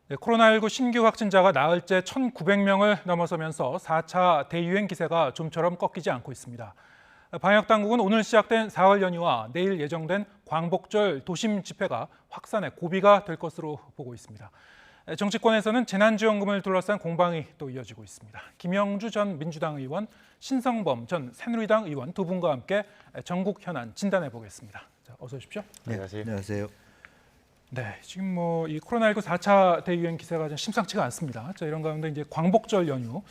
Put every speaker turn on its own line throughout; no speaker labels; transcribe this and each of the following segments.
네, 코로나19 신규 확진자가 나흘째 1,900명을 넘어서면서 4차 대유행 기세가 좀처럼 꺾이지 않고 있습니다. 방역 당국은 오늘 시작된 4월 연휴와 내일 예정된 광복절 도심 집회가 확산의 고비가 될 것으로 보고 있습니다. 정치권에서는 재난지원금을 둘러싼 공방이 또 이어지고 있습니다. 김영주 전 민주당 의원, 신성범 전 새누리당 의원 두 분과 함께 전국 현안 진단해 보겠습니다. 자, 어서 오십시오.
네, 안녕하세요.
네, 지금 이 코로나19 4차 대유행 기세가 좀 심상치가 않습니다. 자, 이런 가운데 이제 광복절 연휴,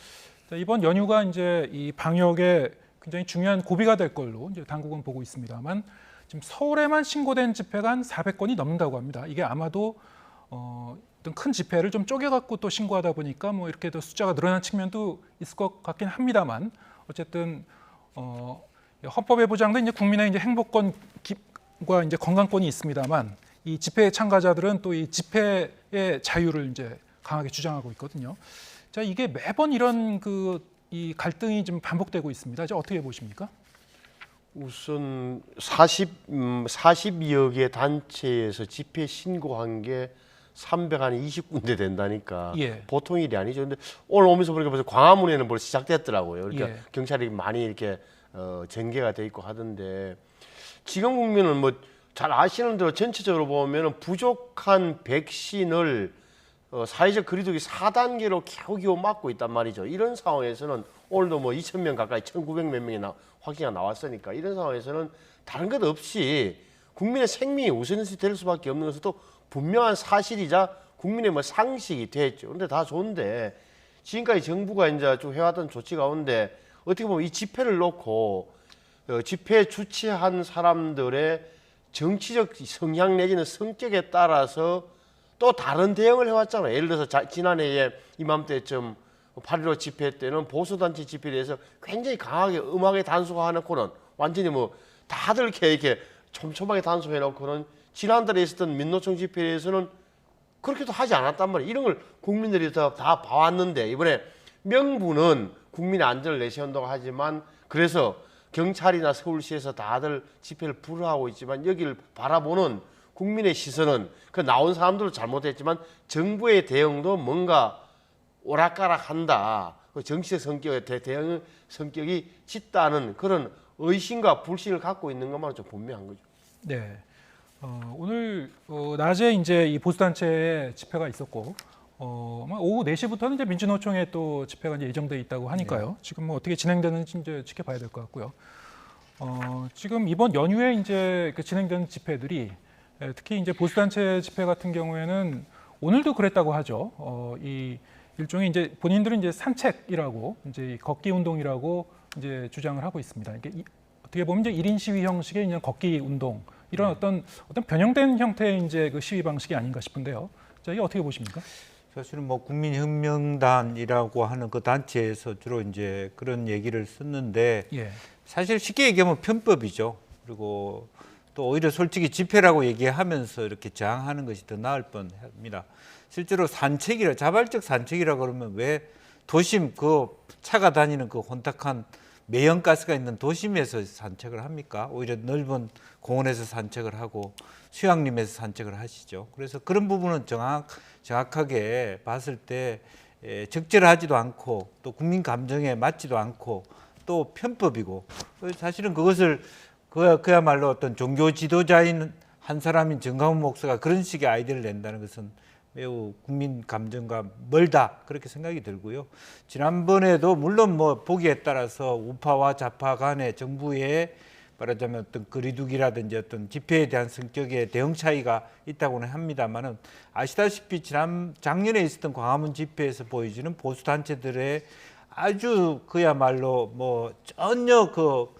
자, 이번 연휴가 이제 이 방역에 굉장히 중요한 고비가 될 걸로 이제 당국은 보고 있습니다만, 지금 서울에만 신고된 집회가 한 400건이 넘는다고 합니다. 이게 아마도 어떤 큰 집회를 좀 쪼개갖고 또 신고하다 보니까 뭐 이렇게 더 숫자가 늘어난 측면도 있을 것 같긴 합니다만, 어쨌든 헌법에 보장된 이제 국민의 이제 행복권과 이제 건강권이 있습니다만, 이 집회 참가자들은 또 이 집회의 자유를 이제 강하게 주장하고 있거든요. 자, 이게 매번 이런 이 갈등이 좀 반복되고 있습니다. 이제 어떻게 보십니까?
우선 42여 개 단체에서 집회 신고한 게 320군데 된다니까
예.
보통 일이 아니죠. 근데 오늘 오면서 보니까 벌써 광화문에는 벌써 시작됐더라고요. 그러니까
예.
경찰이 많이 이렇게 전개가 돼 있고 하던데, 지금 국민은 뭐 잘 아시는 대로 전체적으로 보면은 부족한 백신을 사회적 거리두기 4단계로 겨우겨우 막고 있단 말이죠. 이런 상황에서는 오늘도 뭐 2,000명 가까이 1,900몇 명이 확진자가 나왔으니까, 이런 상황에서는 다른 것 없이 국민의 생명이 우선시 될 수밖에 없는 것은 또 분명한 사실이자 국민의 뭐 상식이 됐죠. 그런데 다 좋은데, 지금까지 정부가 이제 쭉 해왔던 조치 가운데 어떻게 보면 이 집회를 놓고 집회 주최한 사람들의 정치적 성향 내지는 성격에 따라서 또 다른 대응을 해왔잖아요. 예를 들어서 지난해에 이맘때쯤 8.15 집회 때는 보수단체 집회에 대해서 굉장히 강하게 음악에 단속해놓고는, 완전히 뭐 다들 이렇게 촘촘하게 단속해놓고는, 지난달에 있었던 민노총 집회에서는 그렇게도 하지 않았단 말이에요. 이런 걸 국민들이 다 봐왔는데, 이번에 명분은 국민의 안전을 내세운다고 하지만, 그래서 경찰이나 서울시에서 다들 집회를 불허하고 있지만, 여기를 바라보는 국민의 시선은 그 나온 사람들도 잘못했지만 정부의 대응도 뭔가 오락가락한다, 정치적 성격의 대응 성격이 짙다는 그런 의심과 불신을 갖고 있는 것만은 좀 분명한 거죠.
네. 오늘 낮에 이제 이 보수단체의 집회가 있었고, 아마 오후 4시부터는 이제 민주노총의 또 집회가 이제 예정돼 있다고 하니까요. 네. 지금 뭐 어떻게 진행되는지 이제 지켜봐야 될 것 같고요. 지금 이번 연휴에 이제 진행되는 집회들이, 특히 이제 보수단체 집회 같은 경우에는 오늘도 그랬다고 하죠. 이 일종의 이제 본인들은 이제 산책이라고, 이제 걷기 운동이라고 이제 주장을 하고 있습니다. 이게 어떻게 보면 이제 1인 시위 형식의 이제 걷기 운동, 이런 어떤 변형된 형태의 이제 그 시위 방식이 아닌가 싶은데요. 자, 이게 어떻게 보십니까?
사실은 뭐 국민혁명단이라고 하는 그 단체에서 주로 이제 그런 얘기를 썼는데,
예.
사실 쉽게 얘기하면 편법이죠. 그리고 또 오히려 솔직히 집회라고 얘기하면서 이렇게 저항하는 것이 더 나을 뻔합니다. 실제로 산책이라, 자발적 산책이라 그러면 왜 도심 그 차가 다니는 그 혼탁한 매연가스가 있는 도심에서 산책을 합니까? 오히려 넓은 공원에서 산책을 하고 휴양림에서 산책을 하시죠. 그래서 그런 부분은 정확하게 봤을 때 적절하지도 않고, 또 국민 감정에 맞지도 않고, 또 편법이고, 사실은 그것을 그야말로 어떤 종교 지도자인 한 사람인 정강훈 목사가 그런 식의 아이디어를 낸다는 것은 매우 국민 감정과 멀다, 그렇게 생각이 들고요. 지난번에도 물론 뭐 보기에 따라서 우파와 좌파 간의 정부의 말하자면 어떤 거리두기라든지 어떤 집회에 대한 성격의 대응 차이가 있다고는 합니다만은, 아시다시피 작년에 있었던 광화문 집회에서 보여지는 보수 단체들의 아주 그야말로 뭐 전혀 그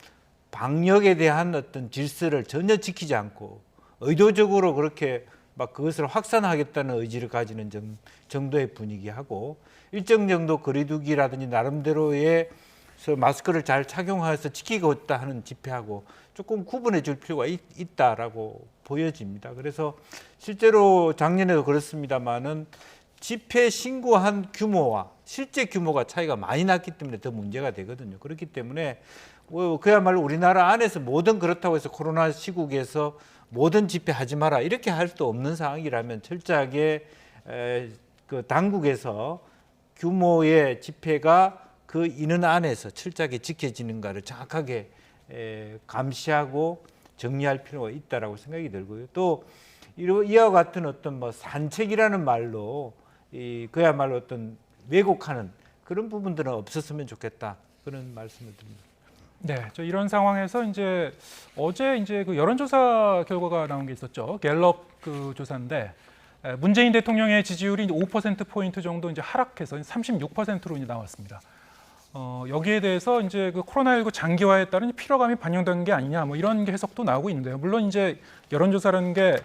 방역에 대한 어떤 질서를 전혀 지키지 않고 의도적으로 그렇게 막 그것을 확산하겠다는 의지를 가지는 정도의 분위기하고, 일정 정도 거리두기라든지 나름대로의 마스크를 잘 착용해서 지키고 있다 하는 집회하고 조금 구분해 줄 필요가 있다라고 보여집니다. 그래서 실제로 작년에도 그렇습니다만은 집회 신고한 규모와 실제 규모가 차이가 많이 났기 때문에 더 문제가 되거든요. 그렇기 때문에 그야말로 우리나라 안에서 뭐든 그렇다고 해서 코로나 시국에서 모든 집회 하지 마라 이렇게 할 수도 없는 상황이라면 철저하게 그 당국에서 규모의 집회가 그 인원 안에서 철저하게 지켜지는가를 정확하게 감시하고 정리할 필요가 있다라고 생각이 들고요. 또 이와 같은 어떤 뭐 산책이라는 말로 그야말로 어떤 왜곡하는 그런 부분들은 없었으면 좋겠다, 그런 말씀을 드립니다.
네, 저 이런 상황에서 이제 어제 이제 그 여론조사 결과가 나온 게 있었죠. 갤럽 그 조사인데 문재인 대통령의 지지율이 이제 5% 포인트 정도 이제 하락해서 36%로 이제 나왔습니다. 여기에 대해서 이제 그 코로나19 장기화에 따른 피로감이 반영된 게 아니냐, 뭐 이런 게 해석도 나오고 있는데요. 물론 이제 여론조사라는 게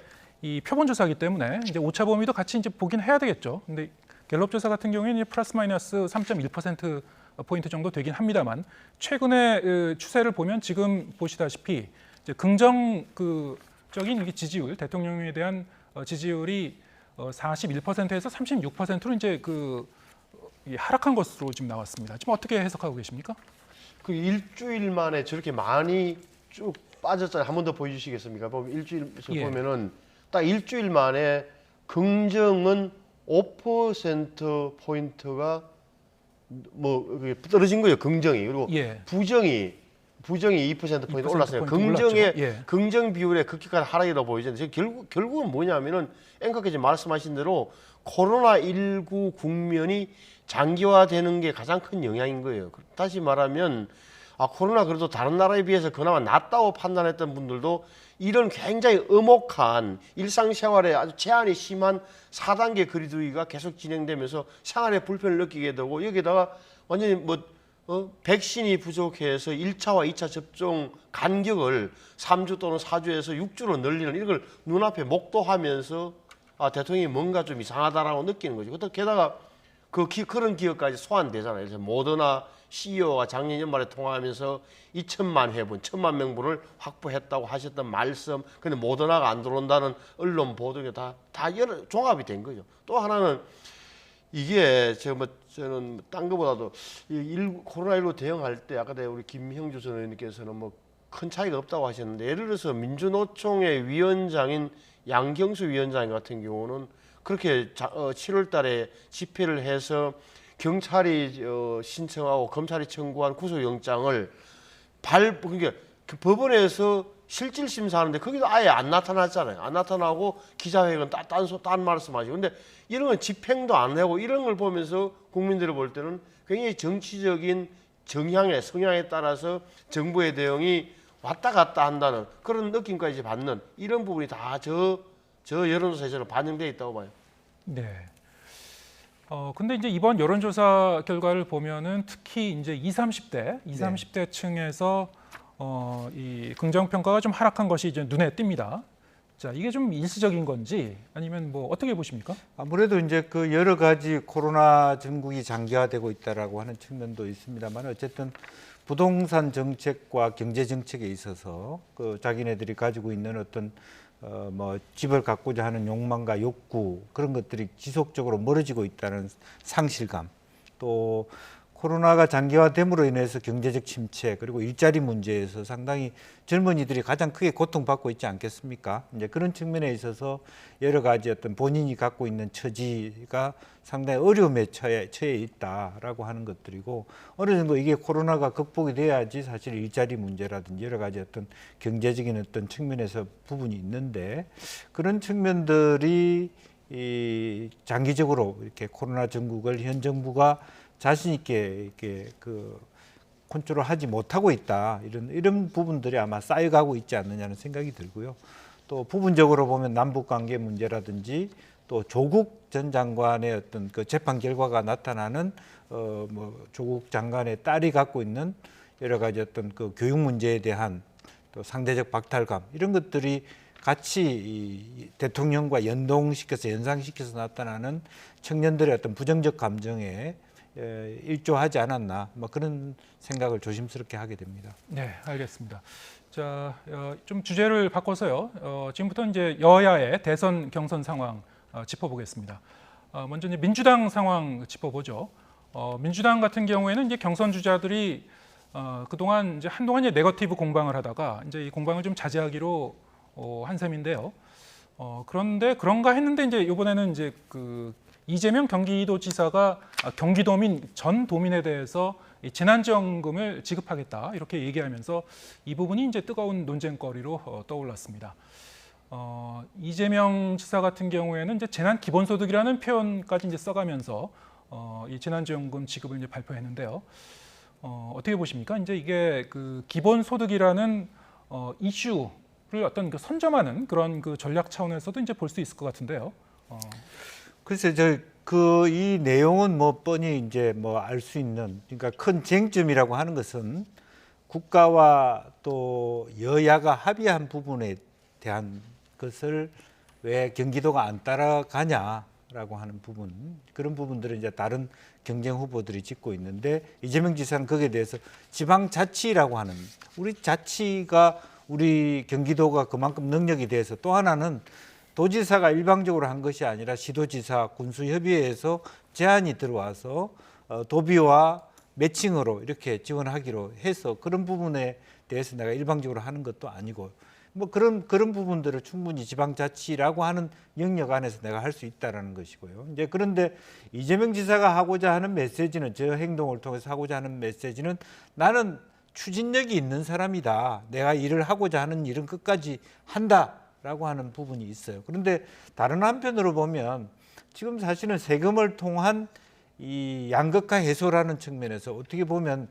이 표본조사이기 때문에 이제 오차 범위도 같이 이제 보긴 해야 되겠죠. 근데 갤럽 조사 같은 경우에는 플러스 마이너스 3.1% 포인트 정도 되긴 합니다만, 최근의 추세를 보면 지금 보시다시피 이제 긍정적인 지지율, 대통령에 대한 지지율이 41%에서 36%로 이제 하락한 것으로 지금 나왔습니다. 지금 어떻게 해석하고 계십니까?
그 일주일 만에 저렇게 많이 쭉 빠졌잖아요. 한 번 더 보여주시겠습니까? 일주일 보면은 딱 일주일 만에 긍정은 5% 포인트가 뭐 떨어진 거예요. 긍정이. 그리고 부정이 2% 포인트 올랐어요. 긍정 비율의 급격한 하락이라고 보이는데 결국은 뭐냐면은 앵커께서 말씀하신 대로 코로나19 국면이 장기화되는 게 가장 큰 영향인 거예요. 다시 말하면 코로나 그래도 다른 나라에 비해서 그나마 낫다고 판단했던 분들도 이런 굉장히 엄혹한 일상생활에 아주 제한이 심한 4단계 거리두기가 계속 진행되면서 생활에 불편을 느끼게 되고, 여기다가 완전히 백신이 부족해서 1차와 2차 접종 간격을 3주 또는 4주에서 6주로 늘리는 이걸 눈앞에 목도하면서 대통령이 뭔가 좀 이상하다라고 느끼는 거죠. 게다가 그런 기업까지 소환되잖아요. 그래서 모더나 CEO가 작년 연말에 통화하면서 2천만 회분, 1,000만 명분을 확보했다고 하셨던 말씀, 근데 모더나가 안 들어온다는 언론 보도가 다 여러 종합이 된 거죠. 또 하나는 이게 저는 딴 거보다도 코로나19 대응할 때 아까 우리 김형주 전 의원님께서는 큰 차이가 없다고 하셨는데, 예를 들어서 민주노총의 위원장인 양경수 위원장 같은 경우는 그렇게 7월 달에 집회를 해서 경찰이 신청하고 검찰이 청구한 구속영장을 그러니까 그 법원에서 실질 심사하는데 거기도 아예 안 나타났잖아요. 안 나타나고 기자회견 딴 말씀하시고. 근데 이런 건 집행도 안 하고, 이런 걸 보면서 국민들이 볼 때는 굉장히 정치적인 성향에 따라서 정부의 대응이 왔다 갔다 한다는 그런 느낌까지 받는 이런 부분이 다 저 여론조사에서는 반영되어 있다고 봐요.
네. 근데 이제 이번 여론조사 결과를 보면은 특히 이제 30대 층에서 이 긍정 평가가 좀 하락한 것이 이제 눈에 띕니다. 자, 이게 좀 일시적인 건지 아니면 뭐 어떻게 보십니까?
아무래도 이제 그 여러 가지 코로나 증국이 장기화되고 있다라고 하는 측면도 있습니다만, 어쨌든 부동산 정책과 경제 정책에 있어서 그 자기네들이 가지고 있는 어떤 집을 갖고자 하는 욕망과 욕구, 그런 것들이 지속적으로 멀어지고 있다는 상실감, 또 코로나가 장기화됨으로 인해서 경제적 침체, 그리고 일자리 문제에서 상당히 젊은이들이 가장 크게 고통받고 있지 않겠습니까? 이제 그런 측면에 있어서 여러 가지 어떤 본인이 갖고 있는 처지가 상당히 어려움에 처해 있다라고 하는 것들이고, 어느 정도 이게 코로나가 극복이 돼야지 사실 일자리 문제라든지 여러 가지 어떤 경제적인 어떤 측면에서 부분이 있는데, 그런 측면들이 장기적으로 이렇게 코로나 전국을 현 정부가 자신 있게 이렇게 컨트롤하지 못하고 있다, 이런 부분들이 아마 쌓여가고 있지 않느냐는 생각이 들고요. 또 부분적으로 보면 남북 관계 문제라든지 또 조국 전 장관의 어떤 그 재판 결과가 나타나는 조국 장관의 딸이 갖고 있는 여러 가지 어떤 그 교육 문제에 대한 또 상대적 박탈감, 이런 것들이 같이 이 대통령과 연상시켜서 나타나는 청년들의 어떤 부정적 감정에 일조하지 않았나, 그런 생각을 조심스럽게 하게 됩니다.
네, 알겠습니다. 자, 좀 주제를 바꿔서요. 지금부터 이제 여야의 대선 경선 상황 짚어보겠습니다. 먼저 이제 민주당 상황 짚어보죠. 민주당 같은 경우에는 이제 경선 주자들이 그동안 이제 한동안 이제 네거티브 공방을 하다가 이제 이 공방을 좀 자제하기로 한 셈인데요. 그런데 그런가 했는데 이제 이번에는 이제 이재명 경기도지사가 경기도민 전 도민에 대해서 이 재난지원금을 지급하겠다 이렇게 얘기하면서 이 부분이 이제 뜨거운 논쟁거리로 떠올랐습니다. 이재명 지사 같은 경우에는 이제 재난 기본소득이라는 표현까지 이제 써가면서 이 재난지원금 지급을 이제 발표했는데요. 어떻게 보십니까? 이제 이게 그 기본소득이라는 이슈를 어떤 그 선점하는 그런 그 전략 차원에서도 이제 볼 수 있을 것 같은데요.
글쎄 이 내용은 뭐 뻔히 이제 뭐 알 수 있는, 그러니까 큰 쟁점이라고 하는 것은 국가와 또 여야가 합의한 부분에 대한 것을 왜 경기도가 안 따라가냐라고 하는 부분, 그런 부분들은 이제 다른 경쟁 후보들이 짚고 있는데, 이재명 지사는 거기에 대해서 지방자치라고 하는, 우리 자치가, 우리 경기도가 그만큼 능력이 돼서, 또 하나는 도지사가 일방적으로 한 것이 아니라 시도지사 군수협의회에서 제안이 들어와서 도비와 매칭으로 이렇게 지원하기로 해서, 그런 부분에 대해서 내가 일방적으로 하는 것도 아니고, 뭐 그런 부분들을 충분히 지방자치라고 하는 영역 안에서 내가 할 수 있다라는 것이고요. 이제 그런데 이재명 지사가 하고자 하는 메시지는, 저 행동을 통해서 하고자 하는 메시지는, 나는 추진력이 있는 사람이다. 내가 일을 하고자 하는 일은 끝까지 한다라고 하는 부분이 있어요. 그런데 다른 한편으로 보면 지금 사실은 세금을 통한 이 양극화 해소라는 측면에서 어떻게 보면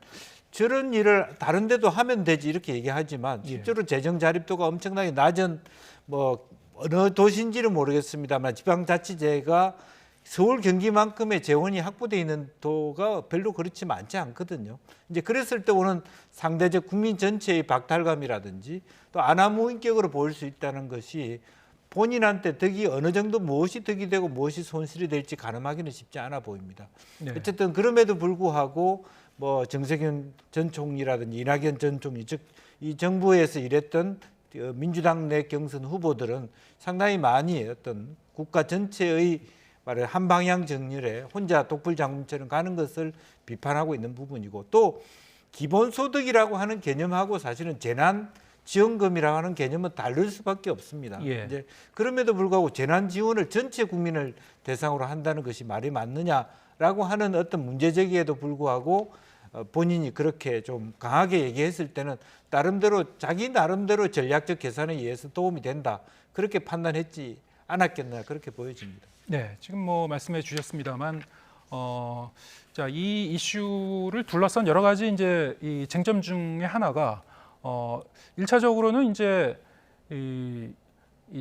저런 일을 다른 데도 하면 되지 이렇게 얘기하지만, 실제로 재정 자립도가 엄청나게 낮은 뭐 어느 도시인지는 모르겠습니다만 지방자치제가 서울 경기만큼의 재원이 확보되어 있는 도가 별로 그렇지 많지 않거든요. 이제 그랬을 때 오는 상대적 국민 전체의 박탈감이라든지 또 안하무인격으로 보일 수 있다는 것이, 본인한테 덕이 어느 정도, 무엇이 덕이 되고 무엇이 손실이 될지 가늠하기는 쉽지 않아 보입니다.
네.
어쨌든 그럼에도 불구하고 뭐 정세균 전 총리라든지 이낙연 전 총리, 즉 이 정부에서 일했던 민주당 내 경선 후보들은 상당히 많이 어떤 국가 전체의 말을 한 방향 정렬에 혼자 독불장군처럼 가는 것을 비판하고 있는 부분이고, 또 기본소득이라고 하는 개념하고 사실은 재난지원금이라고 하는 개념은 다를 수밖에 없습니다. 이제 그럼에도 불구하고 재난지원을 전체 국민을 대상으로 한다는 것이 말이 맞느냐라고 하는 어떤 문제제기에도 불구하고 본인이 그렇게 좀 강하게 얘기했을 때는 나름대로, 자기 나름대로 전략적 계산에 의해서 도움이 된다, 그렇게 판단했지 않았겠나, 그렇게 보여집니다.
네, 지금 뭐 말씀해 주셨습니다만, 자, 이 이슈를 둘러싼 여러 가지 이제 이 쟁점 중에 하나가, 1차적으로는 이제 이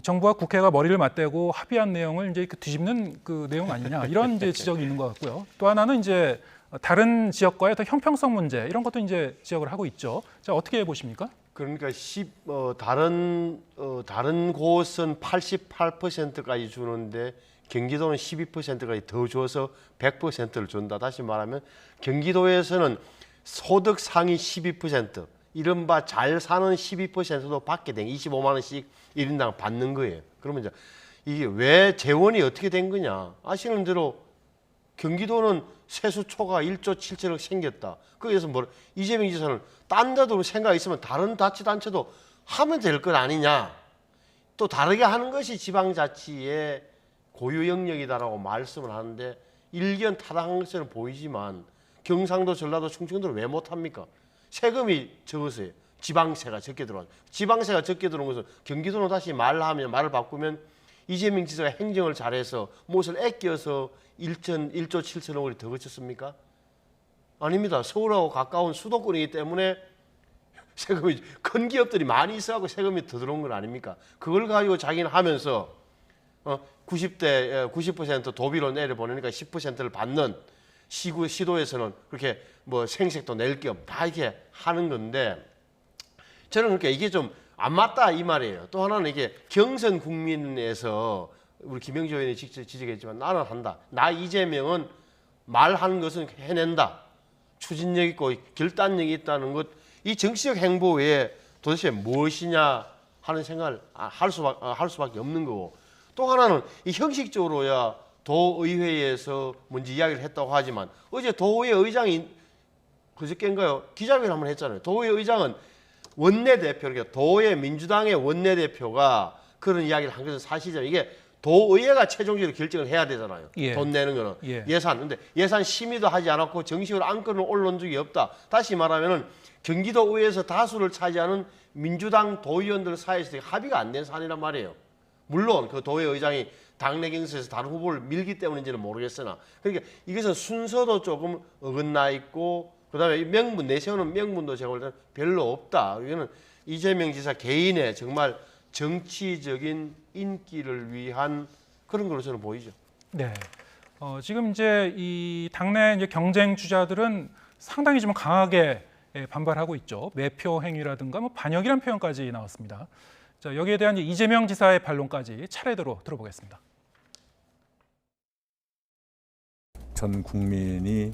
정부와 국회가 머리를 맞대고 합의한 내용을 이제 뒤집는 그 내용 아니냐, 이런 이제 지적이 있는 것 같고요. 또 하나는 이제 다른 지역과의 더 형평성 문제, 이런 것도 이제 지적을 하고 있죠. 자, 어떻게 보십니까?
그러니까 다른 곳은 88%까지 주는데 경기도는 12%까지 더 줘서 100%를 준다. 다시 말하면 경기도에서는 소득 상위 12%, 이른바 잘 사는 12%도 받게 된 25만 원씩 1인당 받는 거예요. 그러면 이제 이게 왜 재원이 어떻게 된 거냐? 아시는 대로 경기도는 세수초가 1조 7천억 생겼다. 거기에서 이재명 지사는 딴 데도 생각이 있으면 다른 자치단체도 하면 될 것 아니냐. 또 다르게 하는 것이 지방자치의 고유 영역이다라고 말씀을 하는데, 일견 타당한 것처럼 보이지만 경상도, 전라도, 충청도는 왜 못합니까? 세금이 적어서요. 지방세가 적게 들어와요. 지방세가 적게 들어온 것은 경기도는 다시 말을 바꾸면 이재명 지사가 행정을 잘해서 무엇을 아껴서 1조 7천억을 더 거쳤습니까? 아닙니다. 서울하고 가까운 수도권이기 때문에 세금이, 큰 기업들이 많이 있어가지고 세금이 더 들어온 건 아닙니까? 그걸 가지고 자기는 하면서 90% 도비로 내려보내니까 10%를 받는 시도에서는 그렇게 뭐 생색도 낼 겸 다 이렇게 하는 건데, 저는 그러니까 이게 좀 안 맞다 이 말이에요. 또 하나는 이게 경선 국민에서 우리 김영주 의원이 직접 지적했지만, 나는 한다. 나 이재명은 말하는 것은 해낸다. 추진력 있고 결단력이 있다는 것, 이 정치적 행보 외에 도대체 무엇이냐 하는 생각을 할 수밖에 없는 거고, 또 하나는 이 형식적으로야 도의회에서 먼저 이야기를 했다고 하지만, 어제 도의회 의장이 그저께인가요? 기자회견 한번 했잖아요. 도의회 의장은 원내대표, 그러니까 도의 민주당의 원내대표가 그런 이야기를 한 것은 사실이죠. 이게 도의회가 최종적으로 결정을 해야 되잖아요.
예.
돈 내는 거는
예.
예산. 근데 예산 심의도 하지 않았고 정식으로 안건을 올려놓은 적이 없다. 다시 말하면은 경기도의회에서 다수를 차지하는 민주당 도의원들 사이에서 합의가 안 된 사안이란 말이에요. 물론 그 도의회 의장이 당내 경선에서 다른 후보를 밀기 때문인지는 모르겠으나, 그러니까 이것은 순서도 조금 어긋나 있고, 그다음에 명분 내세우는 명분도 제가 볼 때는 별로 없다. 이거는 이재명 지사 개인의 정말 정치적인 인기를 위한 그런 걸로 저는 보이죠.
네. 지금 이제 이 당내 이제 경쟁 주자들은 상당히 좀 강하게 반발하고 있죠. 매표 행위라든가 뭐 반역이라는 표현까지 나왔습니다. 자, 여기에 대한 이제 이재명 지사의 반론까지 차례대로 들어보겠습니다.
전 국민이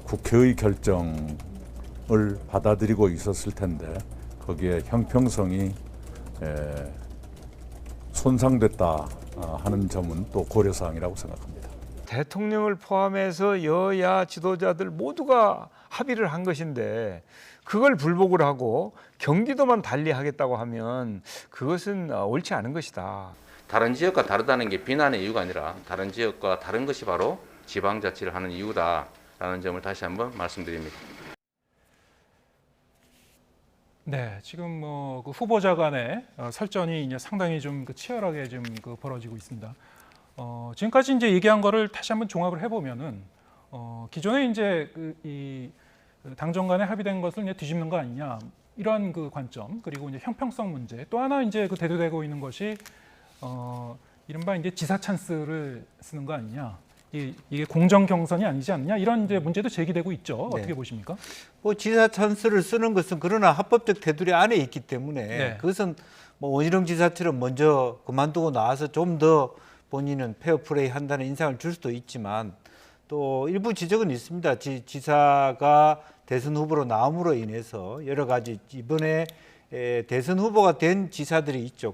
국회의 결정을 받아들이고 있었을 텐데 거기에 형평성이 손상됐다 하는 점은 또 고려사항이라고 생각합니다.
대통령을 포함해서 여야 지도자들 모두가 합의를 한 것인데 그걸 불복을 하고 경기도만 달리하겠다고 하면 그것은 옳지 않은 것이다.
다른 지역과 다르다는 게 비난의 이유가 아니라 다른 지역과 다른 것이 바로 지방자치를 하는 이유다라는 점을 다시 한번 말씀드립니다.
네, 지금 뭐 그 후보자 간의 설전이 이제 상당히 좀 치열하게 좀 벌어지고 있습니다. 지금까지 이제 얘기한 거를 다시 한번 종합을 해보면은 기존에 이제 이 당정 간에 합의된 것을 이제 뒤집는 거 아니냐 이런 그 관점, 그리고 이제 형평성 문제, 또 하나 이제 그 대두되고 있는 것이 이른바 이제 지사 찬스를 쓰는 거 아니냐. 이게 공정 경선이 아니지 않느냐 이런 이제 문제도 제기되고 있죠.
네.
어떻게 보십니까?
뭐 지사 찬스를 쓰는 것은 그러나 합법적 테두리 안에 있기 때문에
네.
그것은 뭐 원희룡 지사처럼 먼저 그만두고 나와서 좀 더 본인은 페어플레이 한다는 인상을 줄 수도 있지만 또 일부 지적은 있습니다. 지사가 대선 후보로 나옴으로 인해서 여러 가지 이번에 대선 후보가 된 지사들이 있죠.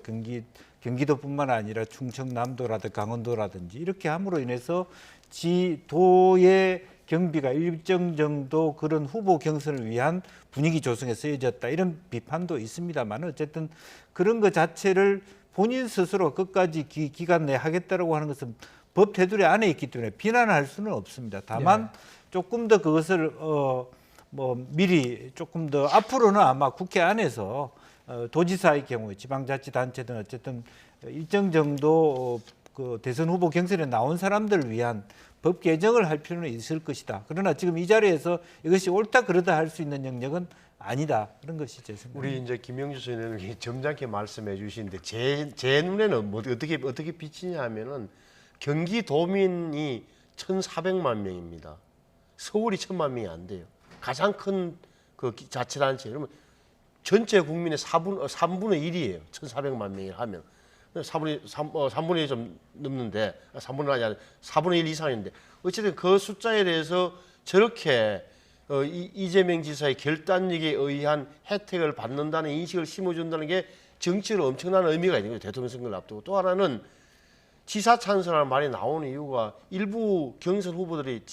경기도뿐만 아니라 충청남도라든지 강원도라든지 이렇게 함으로 인해서 도의 경비가 일정 정도 그런 후보 경선을 위한 분위기 조성에 쓰여졌다 이런 비판도 있습니다만 어쨌든 그런 것 자체를 본인 스스로 끝까지 기간 내에 하겠다라고 하는 것은 법 테두리 안에 있기 때문에 비난할 수는 없습니다. 다만 조금 더 그것을 뭐 미리 조금 더 앞으로는 아마 국회 안에서 도지사의 경우에 지방자치단체든 어쨌든 일정 정도 그 대선 후보 경선에 나온 사람들을 위한 법 개정을 할 필요는 있을 것이다. 그러나 지금 이 자리에서 이것이 옳다 그르다 할 수 있는 영역은 아니다. 그런 것이 제 생각입니다.
우리 이제 김영주 선생님이 점잖게 말씀해 주시는데 제 눈에는 뭐 어떻게 비치냐 하면은 경기도민이 1,400만 명입니다. 서울이 1,000만 명이 안 돼요. 가장 큰 그 자치단체 그러면 전체 국민의 3분의 1이에요. 1,400만 명이 하면 3분의 1 좀 넘는데 3분의 1이 아니라 4분의 1 이상인데 어쨌든 그 숫자에 대해서 저렇게 이재명 지사의 결단력에 의한 혜택을 받는다는 인식을 심어준다는 게 정치로 엄청난 의미가 있는 거예요. 대통령 선거를 앞두고. 또 하나는 지사 찬스라는 말이 나오는 이유가 일부 경선 후보들이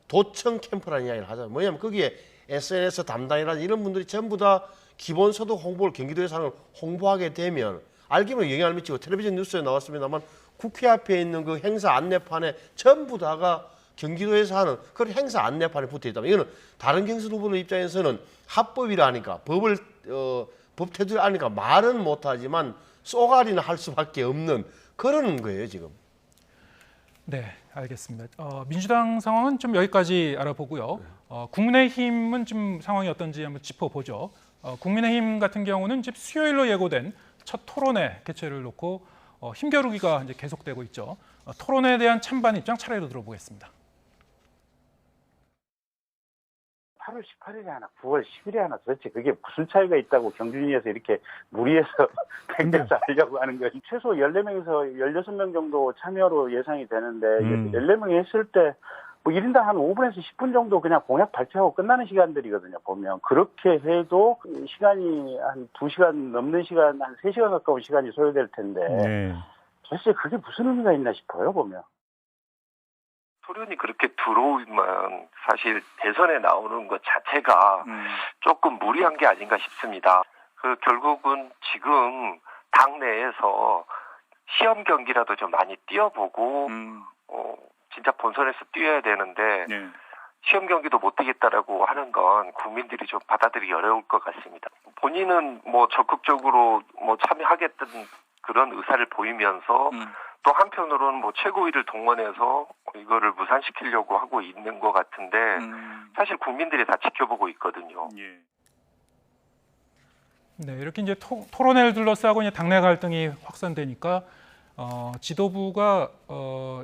도청 캠프라는 이야기를 하잖아요. 뭐냐면 거기에 SNS 담당이라든지 이런 분들이 전부 다 기본소득 홍보를 경기도에서 하는 걸 홍보하게 되면 알기면 영향을 미치고 텔레비전 뉴스에 나왔습니다만 국회 앞에 있는 그 행사 안내판에 전부 다가 경기도에서 하는 그런 행사 안내판에 붙어 있다면 이거는 다른 경선 후보들 입장에서는 합법이라니까 법 테두리 아니까 말은 못하지만 쏘가리는 할 수밖에 없는 그런 거예요 지금.
네, 알겠습니다. 민주당 상황은 좀 여기까지 알아보고요. 국민의힘은 좀 상황이 어떤지 한번 짚어보죠. 국민의힘 같은 경우는 지금 수요일로 예고된 첫 토론회 개최를 놓고 힘겨루기가 이제 계속되고 있죠. 토론회에 대한 찬반 입장 차례로 들어보겠습니다.
8월 18일에 하나, 9월 10일에 하나 도대체 그게 무슨 차이가 있다고 경준위에서 이렇게 무리해서 땡겨서 하려고 하는 거지. 최소 14명에서 16명 정도 참여로 예상이 되는데 14명이 했을 때 뭐 1인당 한 5분에서 10분 정도 그냥 공약 발표하고 끝나는 시간들이거든요, 보면. 그렇게 해도 시간이 한 2시간 넘는 시간, 한 3시간 가까운 시간이 소요될 텐데 도대체 그게 무슨 의미가 있나 싶어요, 보면.
토론이 그렇게 들어오면 사실 대선에 나오는 것 자체가 조금 무리한 게 아닌가 싶습니다. 결국은 지금 당내에서 시험 경기라도 좀 많이 뛰어보고 진짜 본선에서 뛰어야 되는데
네.
시험 경기도 못 뛰겠다라고 하는 건 국민들이 좀 받아들이기 어려울 것 같습니다. 본인은 뭐 적극적으로 뭐 참여하겠다는 그런 의사를 보이면서 또 한편으로는 뭐 최고위를 동원해서 이거를 무산시키려고 하고 있는 것 같은데 사실 국민들이 다 지켜보고 있거든요.
예.
네, 이렇게 이제 토론회를 둘러싸고 이제 당내 갈등이 확산되니까 지도부가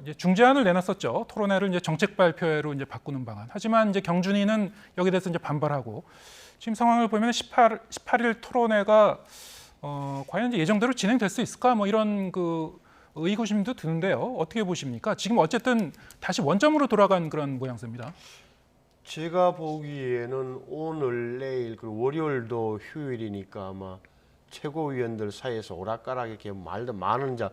이제 중재안을 내놨었죠. 토론회를 이제 정책 발표회로 이제 바꾸는 방안. 하지만 이제 경준이는 여기에 대해서 이제 반발하고 지금 상황을 보면 18일 토론회가 과연 이제 예정대로 진행될 수 있을까? 뭐 이런 그 의구심도 드는데요. 어떻게 보십니까? 지금 어쨌든 다시 원점으로 돌아간 그런 모양새입니다.
제가 보기에는 오늘 내일 그리고 월요일도 휴일이니까 아마 최고위원들 사이에서 오락가락 이렇게 말도 많은 자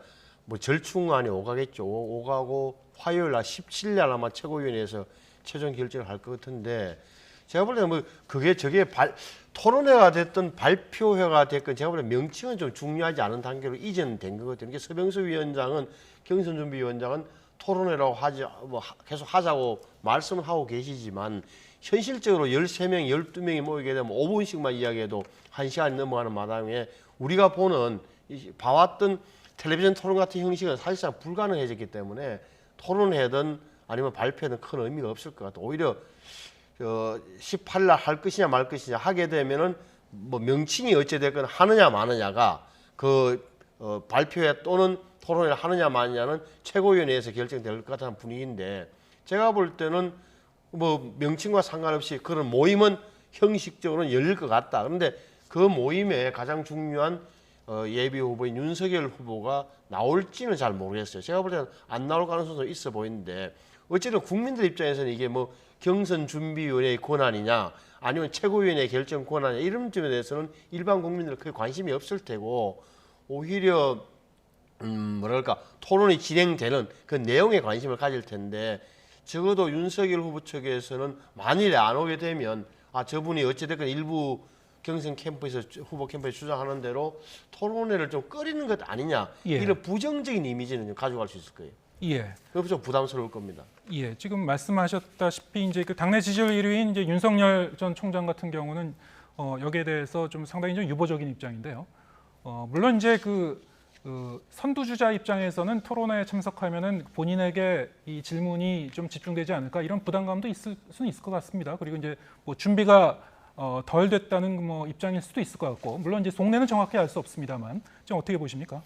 뭐 절충안에 오가겠죠. 오가고 화요일 날 17일 날 아마 최고위원회에서 최종 결정을 할 것 같은데 제가 볼 때는 뭐 그게 저게 토론회가 됐든 발표회가 됐건 제가 볼 때 명칭은 좀 중요하지 않은 단계로 이전된 것 같아요. 서병수 위원장은 경선준비위원장은 토론회라고 하지 뭐 계속 하자고 말씀을 하고 계시지만 현실적으로 13명, 12명이 모이게 되면 5분씩만 이야기해도 1시간이 넘어가는 마당에 우리가 보는 봐왔던 텔레비전 토론 같은 형식은 사실상 불가능해졌기 때문에 토론회든 아니면 발표든 큰 의미가 없을 것 같아요. 오히려 18일 날 할 것이냐 말 것이냐 하게 되면은 뭐 명칭이 어찌됐건 하느냐 마느냐가 그 발표회 또는 토론회를 하느냐 마느냐는 최고위원회에서 결정될 것 같다는 분위기인데 제가 볼 때는 뭐 명칭과 상관없이 그런 모임은 형식적으로는 열릴 것 같다. 그런데 그 모임에 가장 중요한 예비 후보인 윤석열 후보가 나올지는 잘 모르겠어요. 제가 볼 때는 안 나올 가능성도 있어 보이는데 어쨌든 국민들 입장에서는 이게 뭐 경선준비위원회의 권한이냐 아니면 최고위원회 결정 권한이냐 이런 점에 대해서는 일반 국민들은 크게 관심이 없을 테고 오히려 뭐랄까 토론이 진행되는 그 내용에 관심을 가질 텐데 적어도 윤석열 후보 측에서는 만일에 안 오게 되면 저분이 어찌됐건 일부 경선 캠프에서 후보 캠프에서 주장하는 대로 토론회를 좀 꺼리는 것 아니냐 이런 부정적인 이미지는 좀 가져갈 수 있을 거예요.
예.
그래서 좀 부담스러울 겁니다.
예, 지금 말씀하셨다시피 이제 그 당내 지지율 1위인 이제 윤석열 전 총장 같은 경우는 여기에 대해서 좀 상당히 좀 유보적인 입장인데요. 물론 이제 그 선두주자 입장에서는 토론회에 참석하면은 본인에게 이 질문이 좀 집중되지 않을까 이런 부담감도 있을 수는 있을 것 같습니다. 그리고 이제 뭐 준비가 덜 됐다는 뭐 입장일 수도 있을 것 같고 물론 이제 속내는 정확히 알 수 없습니다만 좀 어떻게 보십니까?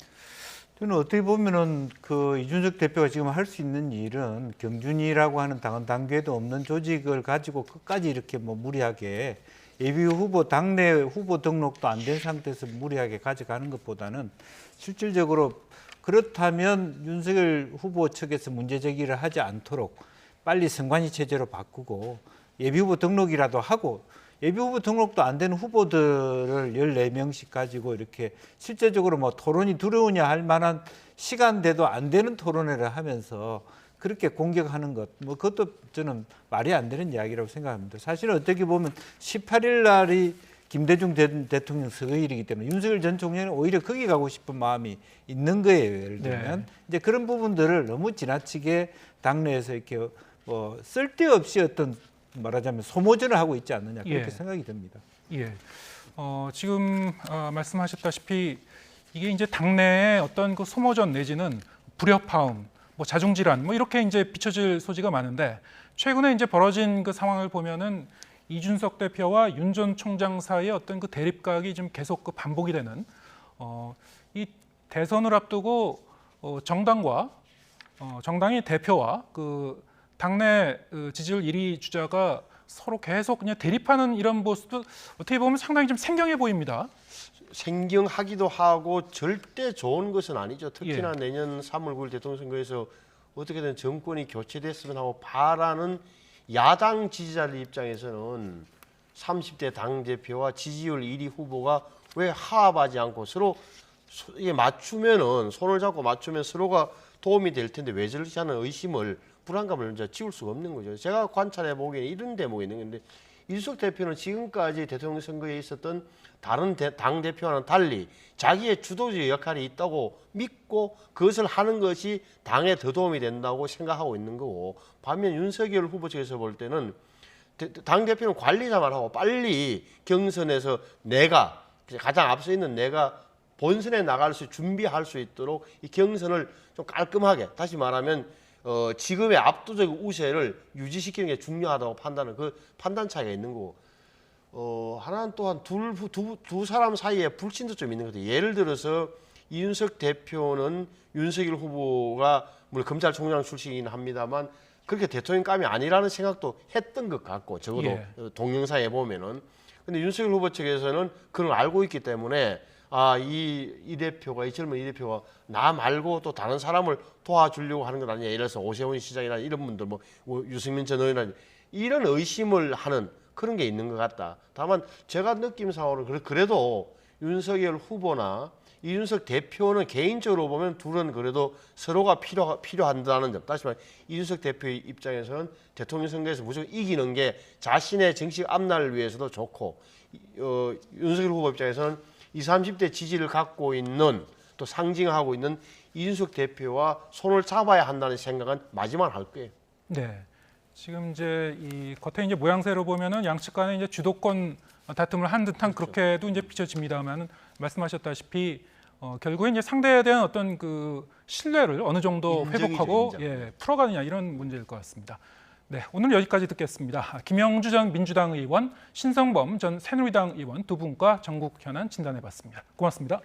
저는 어떻게 보면은 그 이준석 대표가 지금 할 수 있는 일은 경준이라고 하는 당계도 없는 조직을 가지고 끝까지 이렇게 뭐 무리하게 예비 후보 당내 후보 등록도 안 된 상태에서 무리하게 가져가는 것보다는 실질적으로 그렇다면 윤석열 후보 측에서 문제 제기를 하지 않도록 빨리 선관위 체제로 바꾸고 예비 후보 등록이라도 하고 예비 후보 등록도 안 되는 후보들을 14명씩 가지고 이렇게 실제적으로 뭐 토론이 두려우냐 할 만한 시간대도 안 되는 토론회를 하면서 그렇게 공격하는 것, 뭐 그것도 저는 말이 안 되는 이야기라고 생각합니다. 사실은 어떻게 보면 18일 날이 김대중 대통령 서거일이기 때문에 윤석열 전 총장은 오히려 거기 가고 싶은 마음이 있는 거예요. 예를 들면 이제 그런 부분들을 너무 지나치게 당내에서 이렇게 뭐 쓸데없이 어떤 말하자면 소모전을 하고 있지 않느냐 그렇게 생각이 듭니다.
예. 지금 말씀하셨다시피 이게 이제 당내에 어떤 그 소모전 내지는 불협화음, 뭐 자중질환, 뭐 이렇게 이제 비춰질 소지가 많은데 최근에 이제 벌어진 그 상황을 보면은 이준석 대표와 윤 전 총장 사이의 어떤 그 대립각이 좀 계속 그 반복이 되는 이 대선을 앞두고 정당과 정당의 대표와 그 당내 지지율 1위 주자가 서로 계속 그냥 대립하는 이런 모습도 어떻게 보면 상당히 좀 생경해 보입니다.
생경하기도 하고 절대 좋은 것은 아니죠. 특히나 내년 3월 9일 대통령 선거에서 어떻게든 정권이 교체됐으면 하고 바라는 야당 지지자들 입장에서는 30대 당대표와 지지율 1위 후보가 왜 화합하지 않고 서로 이게 맞추면은 손을 잡고 맞추면 서로가 도움이 될 텐데 왜 저렇지 하는 의심을 불안감을 이제 지울 수가 없는 거죠. 제가 관찰해 보기에는 이런 대목이 있는 건데 이준석 대표는 지금까지 대통령 선거에 있었던 다른 당 대표와는 달리 자기의 주도적 역할이 있다고 믿고 그것을 하는 것이 당에 더 도움이 된다고 생각하고 있는 거고, 반면 윤석열 후보 측에서 볼 때는 당 대표는 관리자만 하고 빨리 경선에서 내가 가장 앞서 있는 내가 본선에 나갈 수 준비할 수 있도록 이 경선을 좀 깔끔하게, 다시 말하면 지금의 압도적 우세를 유지시키는 게 중요하다고 판단하는 그 판단 차이가 있는 거고, 하나는 또한 두 사람 사이에 불신도 좀 있는 것 같아요. 예를 들어서 이준석 대표는 윤석열 후보가 물론 검찰총장 출신이긴 합니다만 그렇게 대통령감이 아니라는 생각도 했던 것 같고, 적어도
예.
동영상에 보면은. 근데 윤석열 후보 측에서는 그걸 알고 있기 때문에 이 대표가, 이 젊은 이 대표가 나 말고 또 다른 사람을 도와주려고 하는 것 아니냐. 예를 들어서 오세훈 시장이나 이런 분들, 뭐 유승민 전 의원이나 이런 의심을 하는 그런 게 있는 것 같다. 다만 제가 느낌상으로는 그래도 윤석열 후보나 이준석 대표는 개인적으로 보면 둘은 그래도 서로가 필요한다는 점. 다시 말해 이준석 대표의 입장에서는 대통령 선거에서 무조건 이기는 게 자신의 정치 앞날을 위해서도 좋고, 윤석열 후보 입장에서는 20, 30대 지지를 갖고 있는, 또 상징하고 있는 이준석 대표와 손을 잡아야 한다는 생각은 마지막에 할 거예요.
네. 지금 이제 이 겉에 이제 모양새로 보면은 양측 간에 이제 주도권 다툼을 한 듯한 그렇게도 이제 비춰집니다만은, 말씀하셨다시피 결국에 이제 상대에 대한 어떤 그 신뢰를 어느 정도
인정이죠,
회복하고
인정.
풀어가느냐, 이런 문제일 것 같습니다. 네, 오늘 여기까지 듣겠습니다. 김영주 전 민주당 의원, 신성범 전 새누리당 의원 두 분과 전국 현안 진단해봤습니다. 고맙습니다.